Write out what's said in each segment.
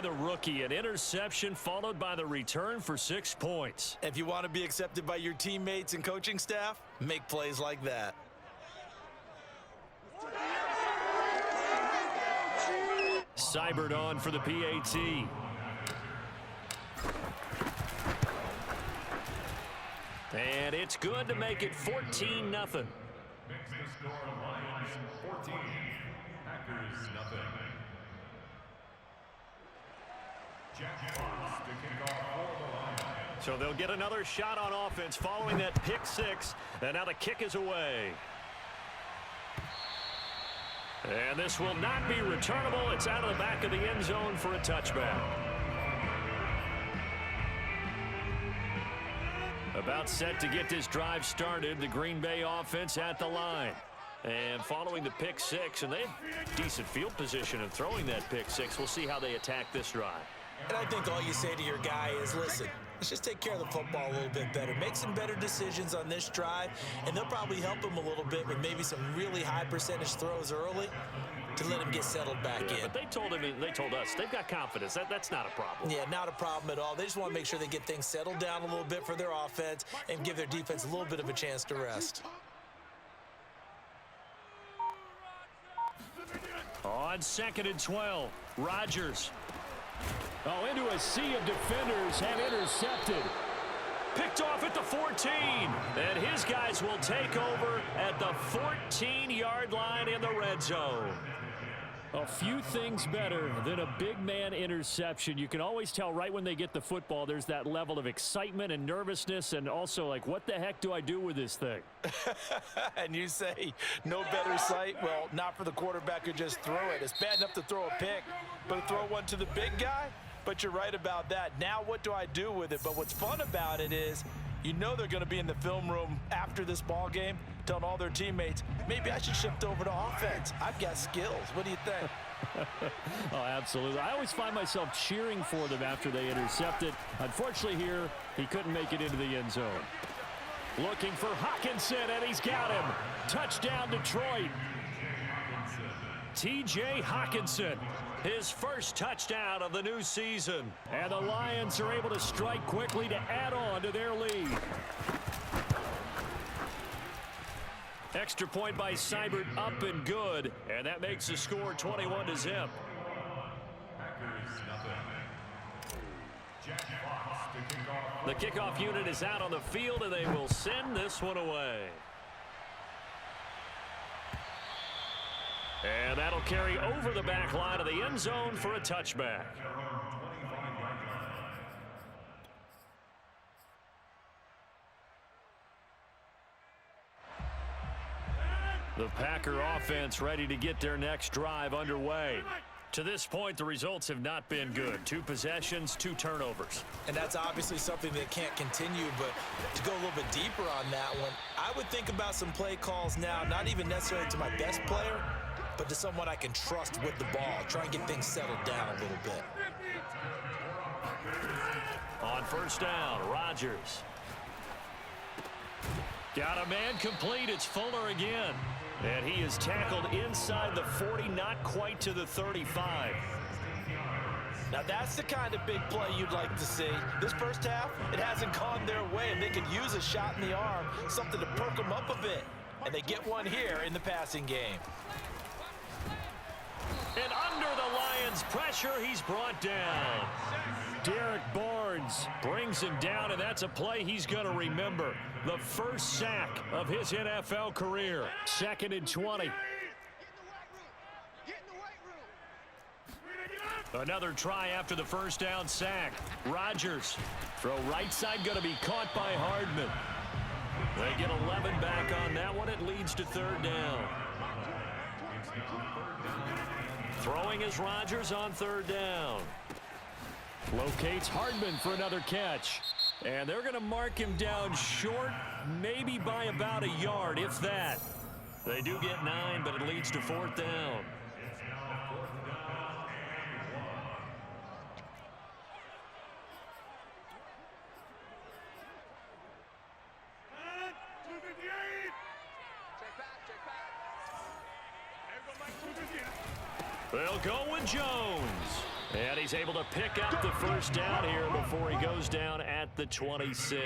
The rookie, an interception followed by the return for 6 points. If you want to be accepted by your teammates and coaching staff, make plays like that. Seibert on for the PAT. And it's good to make it 14-0. Makes the score Lions 14, Packers nothing. Jack Fox to kick off for the Lions. So they'll get another shot on offense following that pick six. And now the kick is away. And this will not be returnable. It's out of the back of the end zone for a touchback. About set to get this drive started. The Green Bay offense at the line. And following the pick six, and they have decent field position of throwing that pick six. We'll see how they attack this drive. And I think all you say to your guy is, listen, let's just take care of the football a little bit better. Make some better decisions on this drive, and they'll probably help him a little bit with maybe some really high percentage throws early to let him get settled back in. But they told him, they told us, they've got confidence. That's not a problem. Yeah, not a problem at all. They just want to make sure they get things settled down a little bit for their offense and give their defense a little bit of a chance to rest. On 2nd and 12, Rodgers. Oh, into a sea of defenders and intercepted. Picked off at the 14. And his guys will take over at the 14-yard line in the red zone. A few things better than a big man interception. You can always tell right when they get the football, there's that level of excitement and nervousness, and also like, what the heck do I do with this thing? And you say no better sight? Well, not for the quarterback who just threw it. It's bad enough to throw a pick, but to throw one to the big guy? But you're right about that. Now what do I do with it? But what's fun about it is, you know they're going to be in the film room after this ball game telling all their teammates, maybe I should shift over to offense. I've got skills. What do you think? Oh, absolutely. I always find myself cheering for them after they intercept it. Unfortunately here, he couldn't make it into the end zone. Looking for Hawkinson, and he's got him. Touchdown, Detroit. T.J. Hawkinson, his first touchdown of the new season. And the Lions are able to strike quickly to add on to their lead. Extra point by Seibert, up and good. And that makes the score 21-0. Packers nothing. Jack Fox to kick off. The kickoff unit is out on the field, and they will send this one away. And that'll carry over the back line of the end zone for a touchback. The Packer offense ready to get their next drive underway. To this point, the results have not been good. 2 possessions, 2 turnovers. And that's obviously something that can't continue, but to go a little bit deeper on that one, I would think about some play calls now, not even necessarily to my best player, but to someone I can trust with the ball. Try and get things settled down a little bit. On first down, Rodgers. Got a man complete. It's Fuller again. And he is tackled inside the 40, not quite to the 35. Now that's the kind of big play you'd like to see. This first half, it hasn't gone their way, and they could use a shot in the arm, something to perk them up a bit. And they get one here in the passing game. And under the Lions' pressure, he's brought down. Derek Barnes Brings him down, and that's a play he's going to remember. The first sack of his NFL career. 2nd and 20. Another try after the first down sack. Rodgers. Throw right side going to be caught by Hardman. They get 11 back on that one. It leads to 3rd down. Throwing is Rodgers on 3rd down. locates Hardman for another catch. And they're going to mark him down short, maybe by about a yard, if that. They do get 9, but it leads to 4th down. They'll go with Jones. And he's able to pick up the first down here before he goes down at the 26.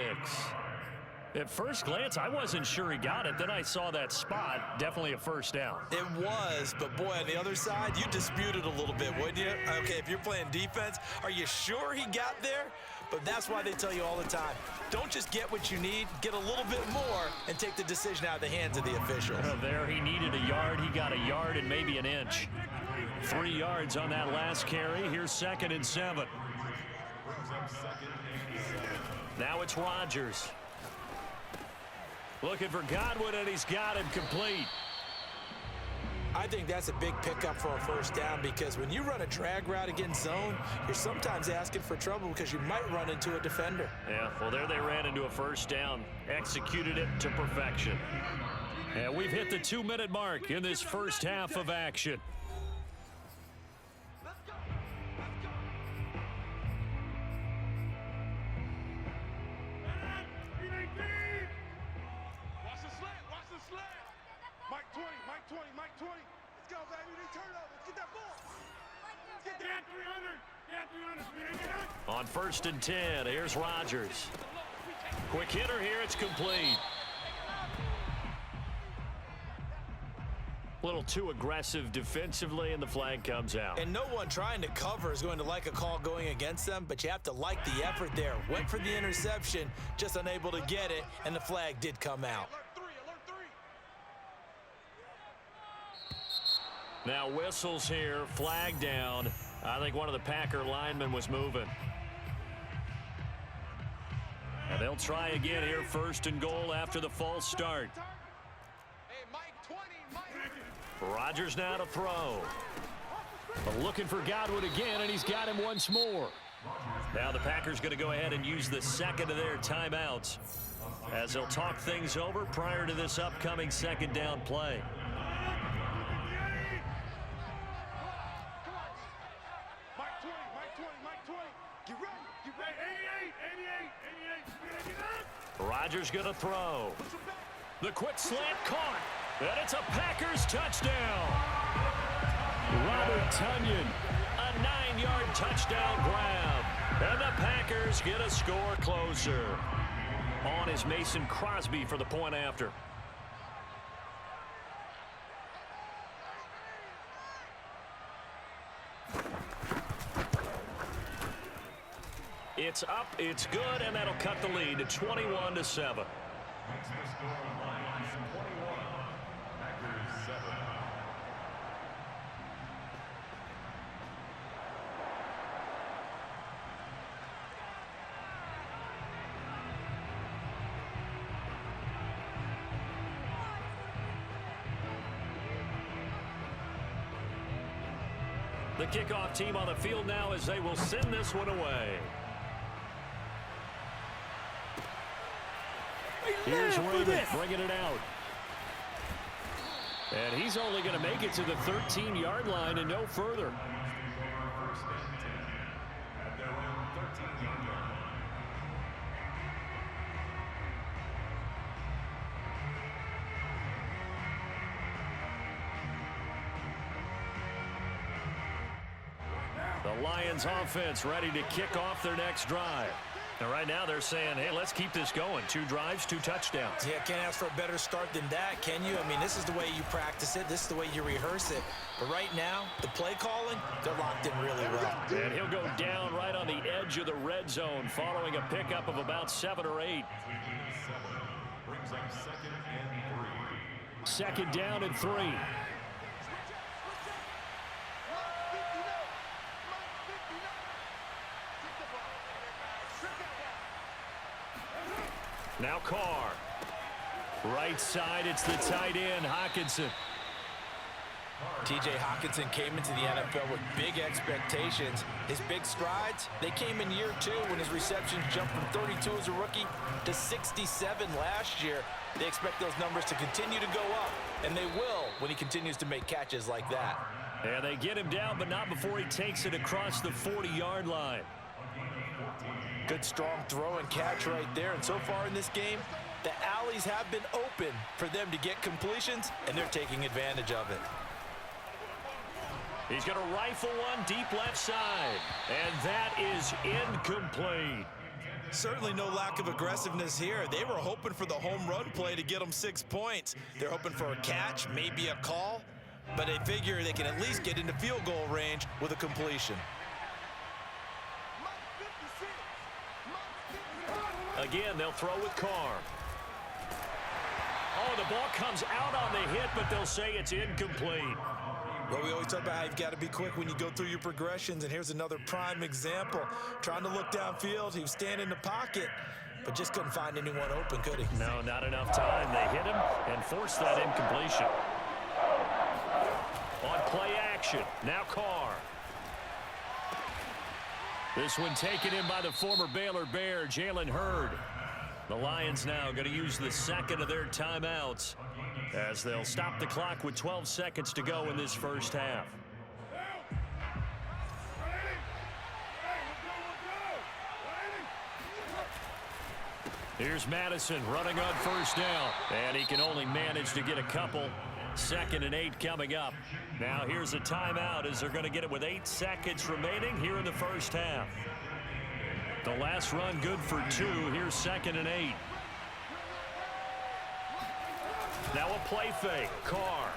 At first glance, I wasn't sure he got it. Then I saw that spot. Definitely a first down. It was, but boy, on the other side, you disputed a little bit, wouldn't you? Okay, if you're playing defense, are you sure he got there? But that's why they tell you all the time, don't just get what you need, get a little bit more and take the decision out of the hands of the officials. There he needed a yard. He got a yard and maybe an inch. 3 yards on that last carry. Here's 2nd and 7. Now it's Rodgers. Looking for Godwin, and he's got him complete. I think that's a big pickup for a first down because when you run a drag route against zone, you're sometimes asking for trouble because you might run into a defender. Yeah, well, there they ran into a first down. Executed it to perfection. And we've hit the 2-minute mark in this first half of action. On 1st and 10, here's Rodgers. Quick hitter here, it's complete. A little too aggressive defensively, and the flag comes out. And no one trying to cover is going to like a call going against them, but you have to like the effort there. Went for the interception, just unable to get it, and the flag did come out. Now whistles here, flag down. I think one of the Packer linemen was moving. And they'll try again here, 1st and goal after the false start. Rodgers now to throw. But looking for Godwin again, and he's got him once more. Now the Packers going to go ahead and use the 2nd of their timeouts as they'll talk things over prior to this upcoming 2nd down play. Rodgers going to throw. The quick slant caught. And it's a Packers touchdown. Robert Tonyan. A 9-yard touchdown grab. And the Packers get a score closer. On is Mason Crosby for the point after. It's up, it's good, and that'll cut the lead to 21-7. The kickoff team on the field now as they will send this one away. Here's Raymond bringing it out. And he's only going to make it to the 13-yard line and no further. The Lions offense ready to kick off their next drive. And right now they're saying, hey, let's keep this going. 2 drives, 2 touchdowns. Yeah, can't ask for a better start than that, can you? I mean, this is the way you practice it. This is the way you rehearse it. But right now, the play calling, they're locked in really well. And he'll go down right on the edge of the red zone following a pickup of about 7 or 8. 2nd down and 3. Now Carr. Right side, it's the tight end, Hockenson. T.J. Hockenson came into the NFL with big expectations. His big strides, they came in year 2 when his receptions jumped from 32 as a rookie to 67 last year. They expect those numbers to continue to go up, and they will when he continues to make catches like that. And they get him down, but not before he takes it across the 40-yard line. Good strong throw and catch right there. And so far in this game, the alleys have been open for them to get completions, and they're taking advantage of it. He's going to rifle one deep left side. And that is incomplete. Certainly no lack of aggressiveness here. They were hoping for the home run play to get them 6 points. They're hoping for a catch, maybe a call, but they figure they can at least get into field goal range with a completion. Again, they'll throw with Carr. Oh, the ball comes out on the hit, but they'll say it's incomplete. Well, we always talk about how you've got to be quick when you go through your progressions, and here's another prime example. Trying to look downfield, he was standing in the pocket, but just couldn't find anyone open, could he? No, not enough time. They hit him and forced that incompletion. On play action, now Carr. This one taken in by the former Baylor Bear, Jalen Hurd. The Lions now going to use the second of their timeouts as they'll stop the clock with 12 seconds to go in this first half. Here's Madison running on first down, and he can only manage to get a couple. 2nd and 8 coming up. Now here's a timeout as they're going to get it with 8 seconds remaining here in the first half. The last run good for 2. Here's 2nd and 8. Now a play fake. Carr.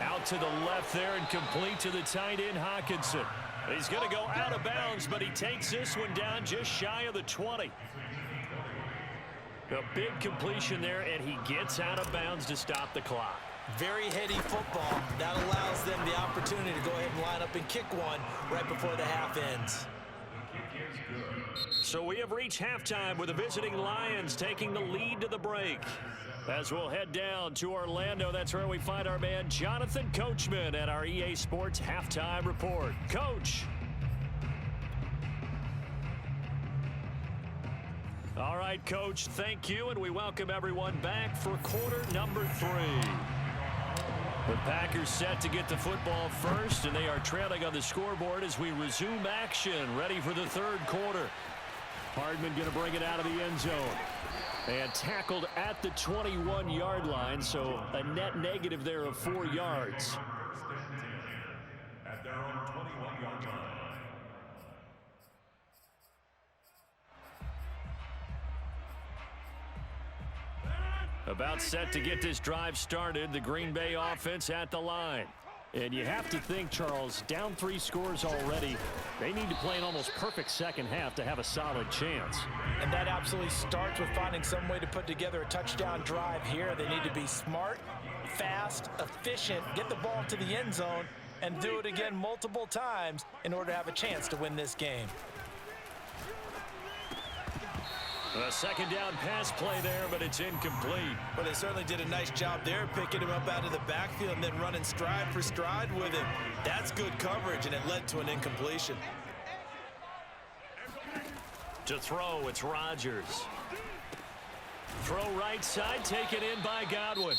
Out to the left there and complete to the tight end, Hawkinson. He's going to go out of bounds, but he takes this one down just shy of the 20. A big completion there, and he gets out of bounds to stop the clock. Very heady football. That allows them the opportunity to go ahead and line up and kick one right before the half ends. So we have reached halftime with the visiting Lions taking the lead to the break. As we'll head down to Orlando, that's where we find our man Jonathan Coachman at our EA Sports Halftime Report. Coach. All right, Coach, thank you, and we welcome everyone back for quarter number 3. The Packers set to get the football first, and they are trailing on the scoreboard as we resume action, ready for the third quarter. Hardman going to bring it out of the end zone. And tackled at the 21-yard line, so a net negative there of 4 yards. At their own 21-yard line. About set to get this drive started, the Green Bay offense at the line. And you have to think, Charles, down 3 scores already. They need to play an almost perfect second half to have a solid chance. And that absolutely starts with finding some way to put together a touchdown drive here. They need to be smart, fast, efficient, get the ball to the end zone, and do it again multiple times in order to have a chance to win this game. A second down pass play there, but it's incomplete. Well, they certainly did a nice job there, picking him up out of the backfield and then running stride for stride with him. That's good coverage, and it led to an incompletion. To throw, it's Rodgers. Throw right side, taken in by Godwin.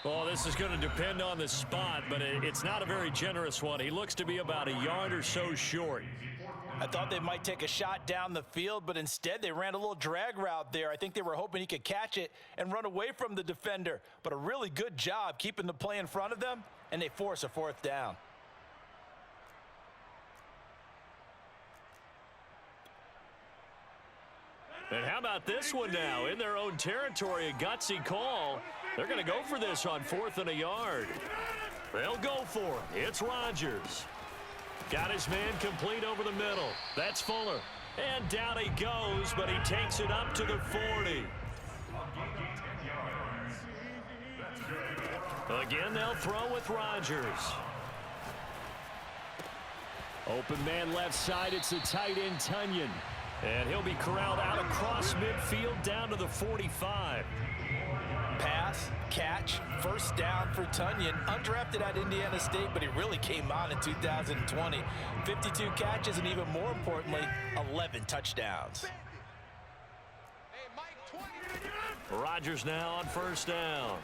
Well, this is going to depend on the spot, but it's not a very generous one. He looks to be about a yard or so short. I thought they might take a shot down the field, but instead they ran a little drag route there. I think they were hoping he could catch it and run away from the defender. But a really good job keeping the play in front of them, and they force a 4th down. And how about this one now? In their own territory, a gutsy call. They're going to go for this on 4th and a yard. They'll go for it. It's Rodgers. Got his man complete over the middle. That's Fuller. And down he goes, but he takes it up to the 40. Again, they'll throw with Rodgers. Open man left side, it's the tight end, Tunyon. And he'll be corralled out across midfield down to the 45. Pass, catch, 1st down for Tunyon. Undrafted at Indiana State, but he really came on in 2020. 52 catches, and even more importantly, 11 touchdowns. Rodgers now on 1st down.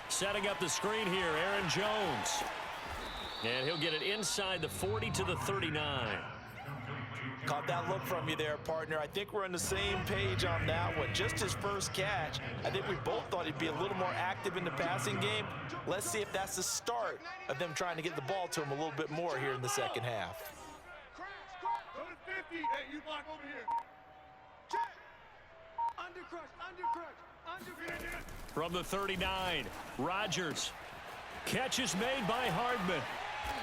Setting up the screen here, Aaron Jones. And he'll get it inside the 40 to the 39. Caught that look from you there, partner. I think we're on the same page on that one. Just his first catch. I think we both thought he'd be a little more active in the passing game. Let's see if that's the start of them trying to get the ball to him a little bit more here in the second half. Go to 50. Hey, you block over here. Check. Undercrush. From the 39, Rodgers. Catch is made by Hardman.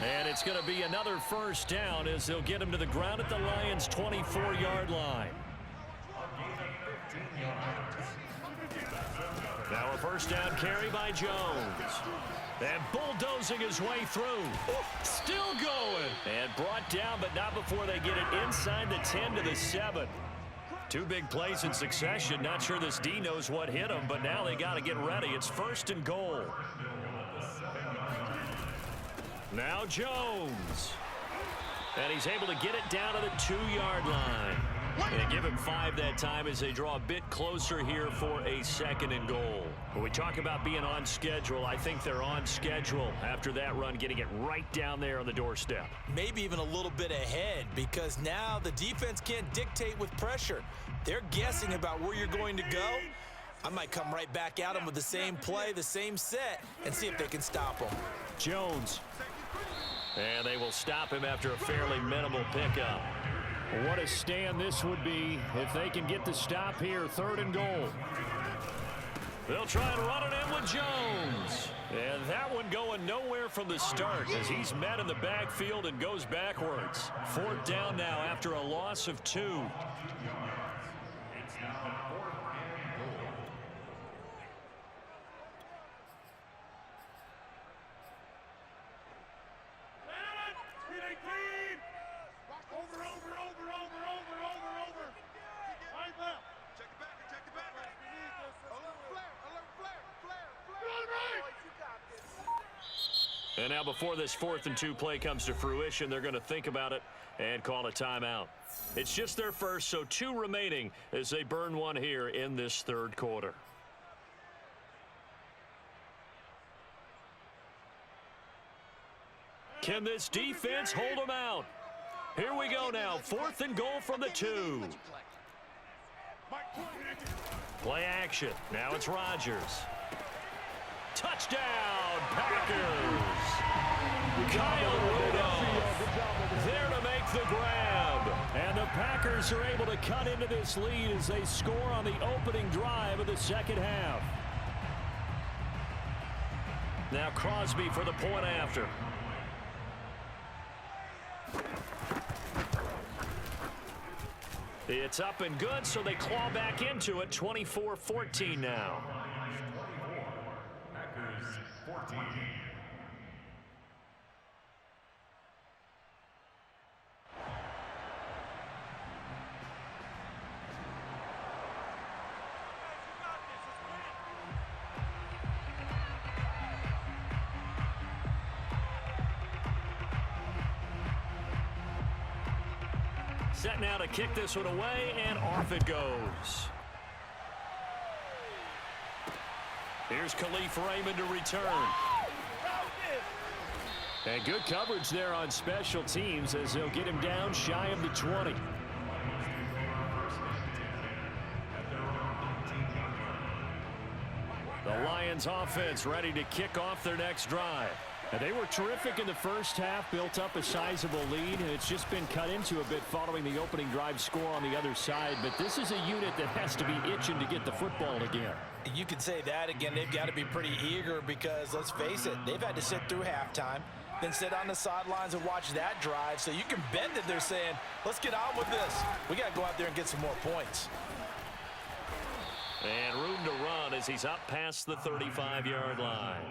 And it's going to be another first down as they'll get him to the ground at the Lions' 24-yard line. Now a first down carry by Jones. And bulldozing his way through. Still going. And brought down, but not before they get it inside the 10 to the 7. Two big plays in succession. Not sure this D knows what hit him, but now they got to get ready. It's first and goal. Now Jones. And he's able to get it down to the 2-yard line. And give him 5 that time as they draw a bit closer here for a second and goal. When we talk about being on schedule, I think they're on schedule after that run, getting it right down there on the doorstep. Maybe even a little bit ahead, because now the defense can't dictate with pressure. They're guessing about where you're going to go. I might come right back at them with the same play, the same set, and see if they can stop them. Jones. And they will stop him after a fairly minimal pickup. What a stand this would be if they can get the stop here, third and goal. They'll try and run it in with Jones. And that one going nowhere from the start as he's met in the backfield and goes backwards. Fourth down now after a loss of 2. And now before this 4th and 2 play comes to fruition, they're going to think about it and call a timeout. It's just their first, so 2 remaining as they burn one here in this third quarter. Can this defense hold them out? Here we go now, 4th and goal from the 2. Play action. Now it's Rodgers. Touchdown, Packers! Kyle Rudolph there to make the grab. And the Packers are able to cut into this lead as they score on the opening drive of the second half. Now Crosby for the point after. It's up and good, so they claw back into it. 24-14 now. Packers 14. Set now to kick this one away, and off it goes. Here's Khalif Raymond to return. And good coverage there on special teams as they'll get him down shy of the 20. The Lions offense ready to kick off their next drive. And they were terrific in the first half, built up a sizable lead, and it's just been cut into a bit following the opening drive score on the other side. But this is a unit that has to be itching to get the football again. You can say that again. They've got to be pretty eager because, let's face it, they've had to sit through halftime, then sit on the sidelines and watch that drive. So you can bet that they're saying, let's get on with this. We got to go out there and get some more points. And room to run as he's up past the 35-yard line.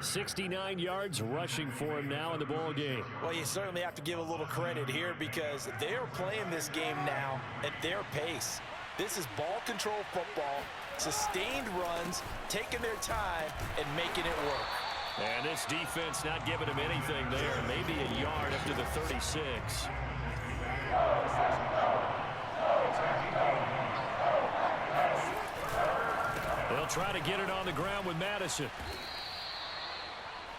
69 yards rushing for him now in the ball game. Well, you certainly have to give a little credit here because they are playing this game now at their pace. This is ball control football, sustained runs, taking their time and making it work. And this defense not giving him anything there. Maybe a yard up to the 36. They'll try to get it on the ground with Madison.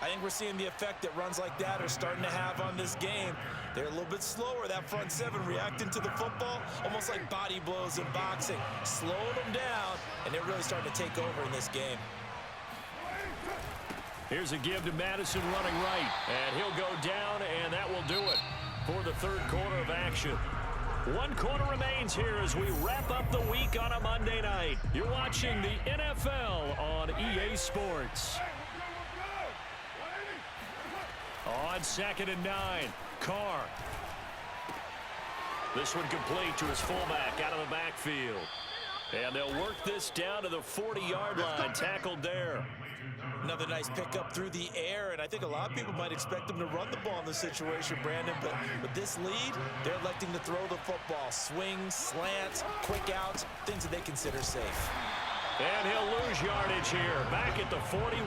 I think we're seeing the effect that runs like that are starting to have on this game. They're a little bit slower, that front seven, reacting to the football, almost like body blows in boxing, slowing them down, and they're really starting to take over in this game. Here's a give to Madison running right, and he'll go down, and that will do it for the third quarter of action. One quarter remains here as we wrap up the week on a Monday night. You're watching the NFL on EA Sports. On 2nd and 9, Carr. This one complete to his fullback out of the backfield. And they'll work this down to the 40-yard line, tackled there. Another nice pickup through the air, and I think a lot of people might expect them to run the ball in this situation, Brandon, but with this lead, they're electing to throw the football. Swings, slants, quick outs, things that they consider safe. And he'll lose yardage here, back at the 41.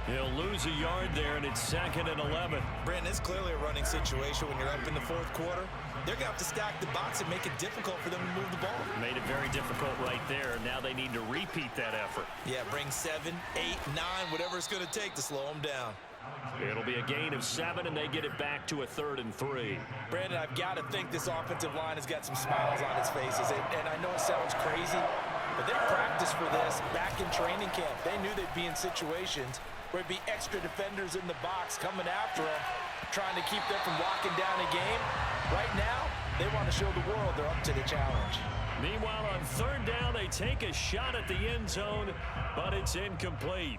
He'll lose a yard there, and it's 2nd and 11. Brandon, it's clearly a running situation when you're up in the fourth quarter. They're going to have to stack the box and make it difficult for them to move the ball. Made it very difficult right there. Now they need to repeat that effort. Yeah, bring 7, 8, 9, whatever it's going to take to slow them down. It'll be a gain of 7, and they get it back to a 3rd and 3. Brandon, I've got to think this offensive line has got some smiles on its faces. And I know it sounds crazy, but they practiced for this back in training camp. They knew they'd be in situations where it'd be extra defenders in the box coming after them, trying to keep them from locking down a game. Right now, they want to show the world they're up to the challenge. Meanwhile, on 3rd down, they take a shot at the end zone, but it's incomplete.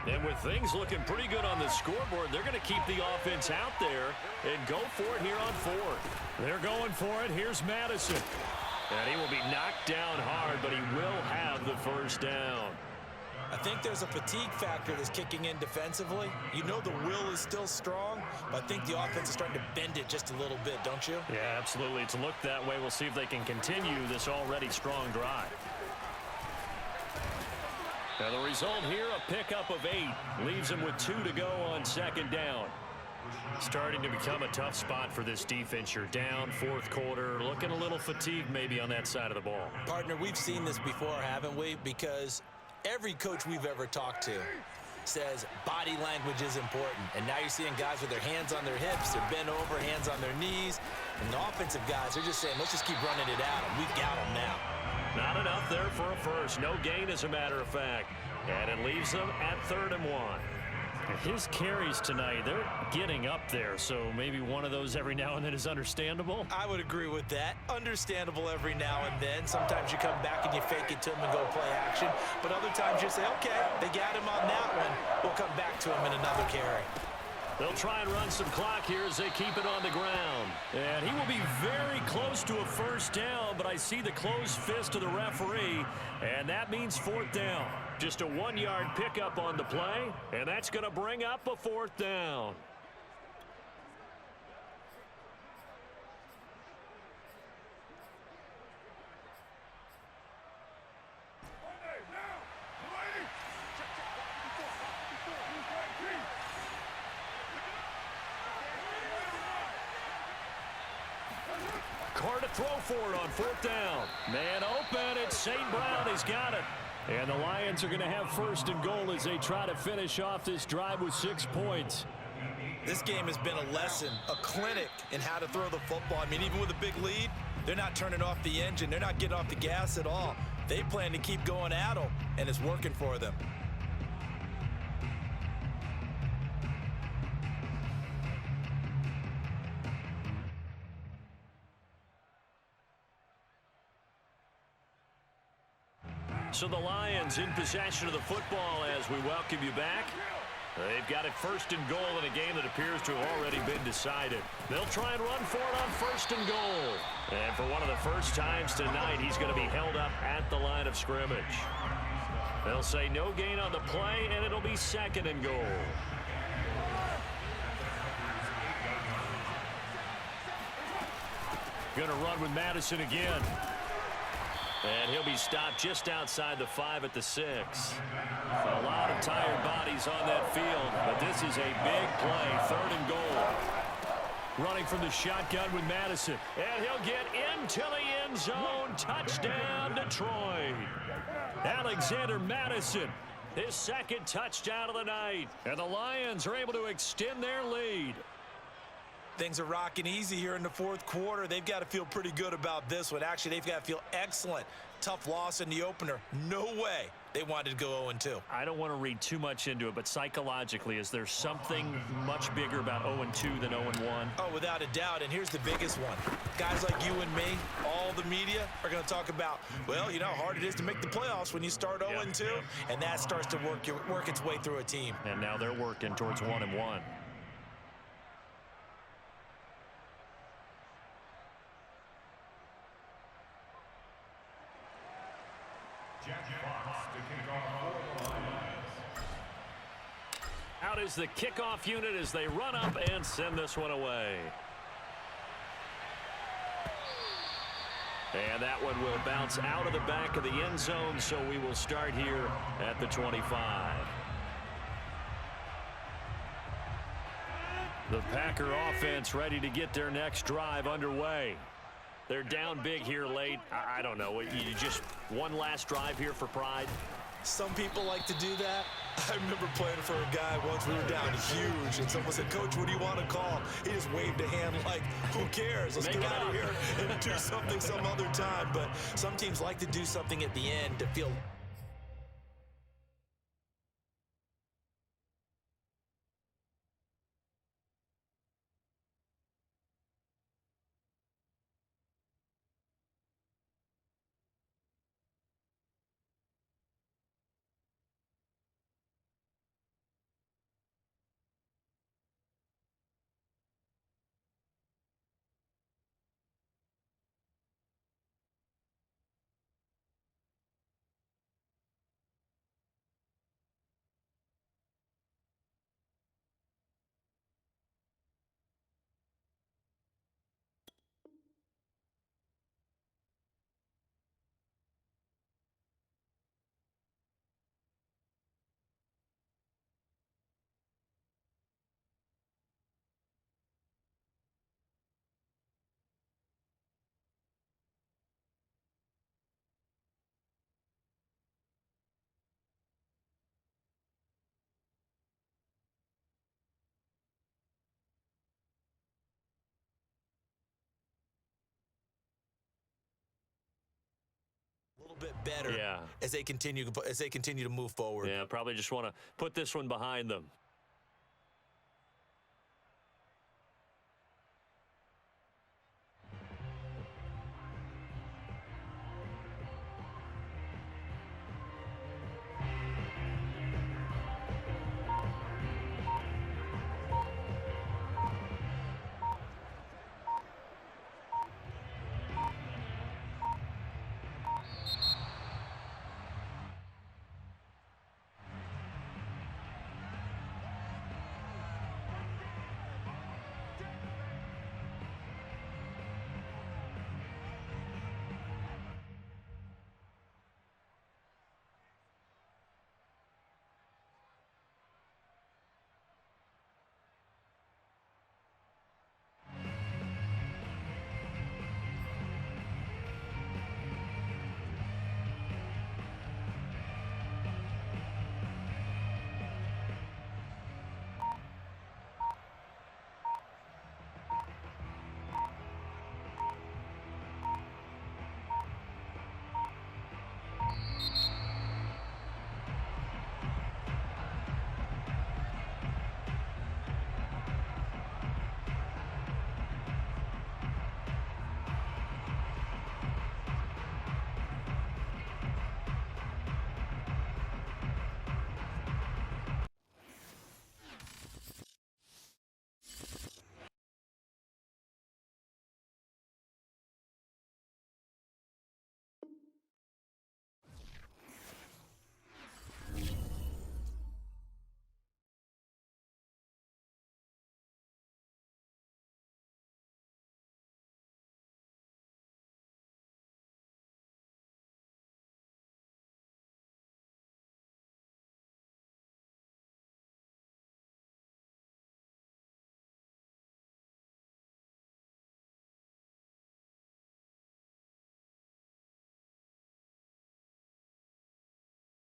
And with things looking pretty good on the scoreboard, they're going to keep the offense out there and go for it here on 4th. They're going for it. Here's Madison. And he will be knocked down hard, but he will have the first down. I think there's a fatigue factor that's kicking in defensively. You know the will is still strong, but I think the offense is starting to bend it just a little bit, don't you? Yeah, absolutely. It's looked that way. We'll see if they can continue this already strong drive. Now the result here, a pickup of 8. Leaves them with 2 to go on 2nd down. Starting to become a tough spot for this defense. You're down 4th quarter, looking a little fatigued maybe on that side of the ball. Partner, we've seen this before, haven't we? Because every coach we've ever talked to says body language is important. And now you're seeing guys with their hands on their hips, they're bent over, hands on their knees. And the offensive guys, they're just saying, let's just keep running it at them. We've got them now. Not enough there for a first. No gain, as a matter of fact. And it leaves them at 3rd and 1. His carries tonight, they're getting up there, so maybe one of those every now and then is understandable. I would agree with that. Understandable every now and then. Sometimes you come back and you fake it to him and go play action. But other times you say, okay, they got him on that one. We'll come back to him in another carry. They'll try and run some clock here as they keep it on the ground. And he will be very close to a first down, but I see the closed fist of the referee, and that means 4th down. Just a 1-yard pickup on the play, and that's going to bring up a 4th down. Carr to throw for it on 4th down. Man open, it's St. Brown. He's got it. And the Lions are going to have 1st and goal as they try to finish off this drive with 6 points. This game has been a lesson, a clinic in how to throw the football. I mean, even with a big lead, they're not turning off the engine. They're not getting off the gas at all. They plan to keep going at them, and it's working for them. So the Lions in possession of the football as we welcome you back. They've got it 1st and goal in a game that appears to have already been decided. They'll try and run for it on 1st and goal. And for one of the first times tonight, he's going to be held up at the line of scrimmage. They'll say no gain on the play, and it'll be 2nd and goal. Going to run with Madison again. And he'll be stopped just outside the 5 at the 6. A lot of tired bodies on that field, but this is a big play, 3rd and goal. Running from the shotgun with Madison. And he'll get into the end zone. Touchdown, Detroit. Alexander Madison, his 2nd touchdown of the night. And the Lions are able to extend their lead. Things are rocking easy here in the 4th quarter. They've got to feel pretty good about this one. Actually, they've got to feel excellent. Tough loss in the opener. No way they wanted to go 0-2. I don't want to read too much into it, but psychologically, is there something much bigger about 0-2 than 0-1? Oh, without a doubt, and here's the biggest one. Guys like you and me, all the media, are going to talk about, well, you know how hard it is to make the playoffs when you start 0-2, and that starts to work its way through a team. And now they're working towards 1-1. Out is the kickoff unit as they run up and send this one away. And that one will bounce out of the back of the end zone, so we will start here at the 25. The Packer offense ready to get their next drive underway. They're down big here late. I don't know. You just one last drive here for pride? Some people like to do that. I remember playing for a guy once. We were down huge, and someone said, "Coach, what do you want to call?" He just waved a hand like, who cares? Let's get out of here and do something some other time. But some teams like to do something at the end to feel... bit better as they continue to move forward. Yeah, probably just want to put this one behind them.